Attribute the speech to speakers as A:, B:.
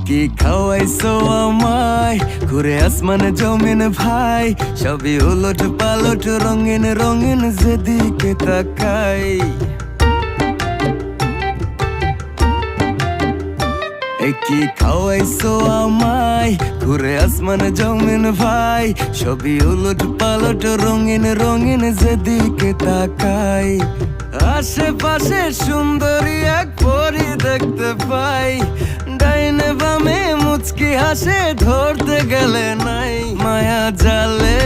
A: কি খাওয়াইছো আমায়, ঘুরে আসমানে জমিন ভাই, সবই উলট পালট রঙিন রঙিন যেদিকে তাকাই। কি খাওয়াইছো আমায়, ঘুরে আসমানে জমিন ভাই, সবই উলট পালট রঙিন রঙিন যেদিকে তাকাই। আশেপাশে সুন্দরী এক পরি দেখতে পাই, ডাইনে বামে মুচকি হাসে ধরতে গেলে নাই, মায়া জালে